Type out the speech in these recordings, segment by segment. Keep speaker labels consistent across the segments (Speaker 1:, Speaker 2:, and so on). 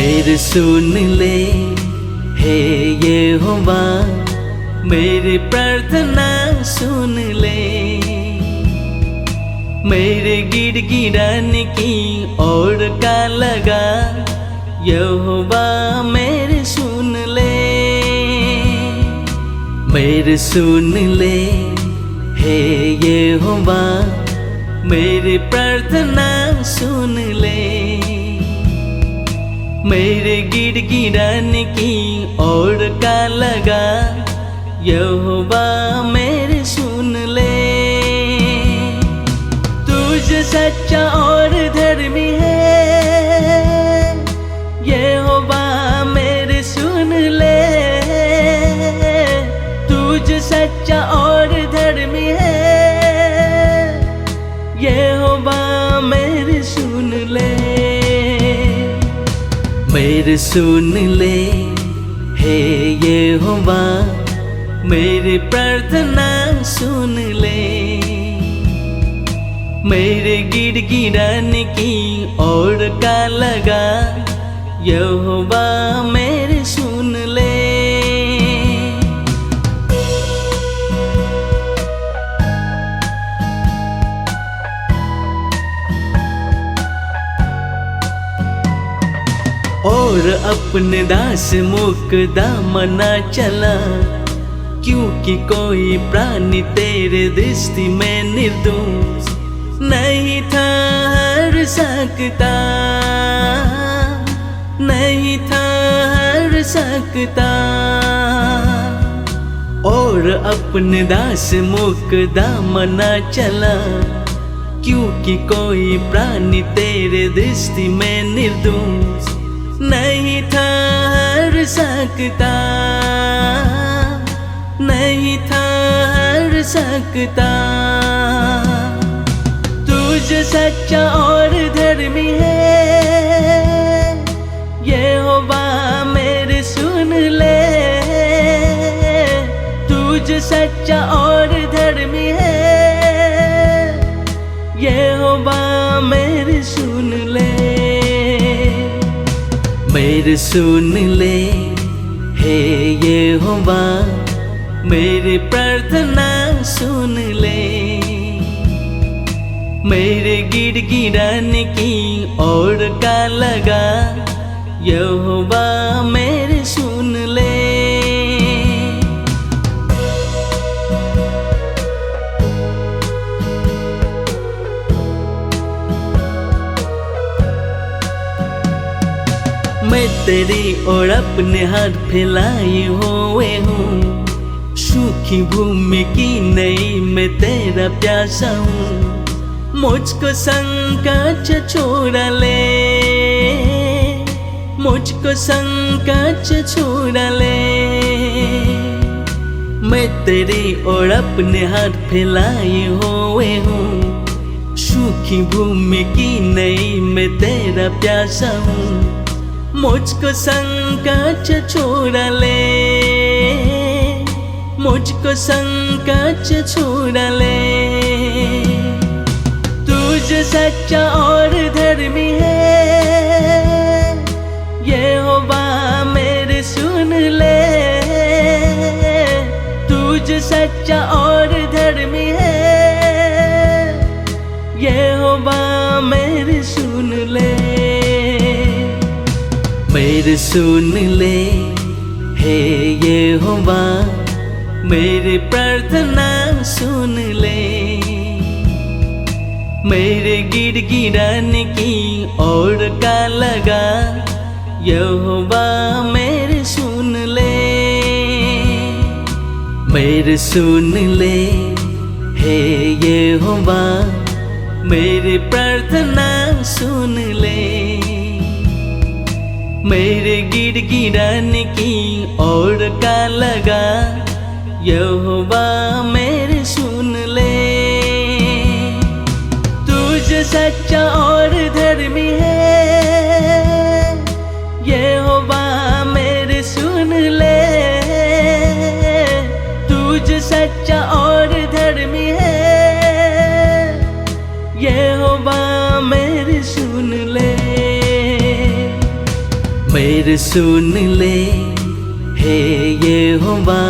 Speaker 1: मेरे सुन ले हे यहोवा, मेरी प्रार्थना सुन ले। मेरे गिड़गिड़ाने की ओर का लगा, यहोवा मेरे सुन ले। मेरे सुन ले हे यहोवा, मेरी प्रार्थना सुन ले। मेरे गिड़गिड़ाने की ओर का लगा, यहोवा मेरे सुन ले। तुझ सच्चा और धर्मी है, यहोवा मेरे सुन ले। तुझ सच्चा और धर्मी है, यहोवा मेरे सुन ले। मेरे सुन ले हे यहोवा, मेरी प्रार्थना सुन ले। मेरे गिड़गिड़ाने की ओर का लगा, यहोवा मेरे सुन ले। और अपने दास मुकद्दमा चला, क्योंकि कोई प्राणी तेरे दृष्टि में निर्दोष नहीं ठहर सकता, नहीं ठहर सकता। और अपने दास मुकद्दमा चला, क्योंकि कोई प्राणी तेरे दृष्टि में निर्दोष नहीं ठहर सकता, नहीं ठहर सकता। तुझ सच्चा और धर्मी है, यहोवा मेरे सुन ले। तुझ सच्चा और धर्मी है, यहोवा मेरे सुन ले। मेरे सुन ले हे यहोवा, मेरी प्रार्थना सुन ले। मेरे गिड़गिड़ाने की ओर का लगा, यहोवा मेरे सुन ले। मैं तेरी ओर अपने हाथ फैलाए हुए हूँ, सूखी भूमि की नई मैं तेरा प्यासा हूँ। मुझको संकट से छुड़ा ले, मुझको संकट से छुड़ा ले। मैं तेरी ओर अपने हाथ फैलाए हुए हूँ, सूखी भूमि की नई मैं तेरा प्यासा हूँ। मुझको संकट से छुड़ा ले, मुझको संकट से छुड़ा ले। तुझ सच्चा और धर्मी है, यहोवा मेरे सुन ले। तुझ सच्चा और धर्मी है, यहोवा मेरे सुन ले। मेरे सुन ले हे यहोवा, मेरी प्रार्थना सुन ले। मेरे गिड़गिड़ाने की ओर का लगा, यहोवा मेरे सुन ले। मेरे सुन ले हे यहोवा, मेरी प्रार्थना सुन ले। मेरे गिड़गिड़ाने की ओर का लगा, यहोवा मेरे सुन ले। तुझ सच्चा और धर्मी है, यहोवा मेरे सुन ले। तुझ सच्चा और धर्मी है, यहोवा मेरे सुन ले। मेरे सुन ले, हे यहोवा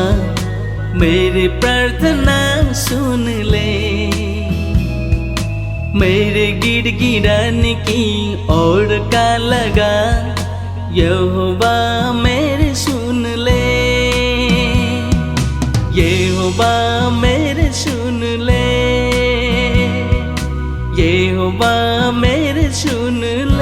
Speaker 1: मेरी प्रार्थना सुन ले। मेरे गिड़गिड़ाने की ओर का लगा, यहोवा मेरे सुन ले, यहोवा मेरे सुन ले, यहोवा मेरे सुन ले।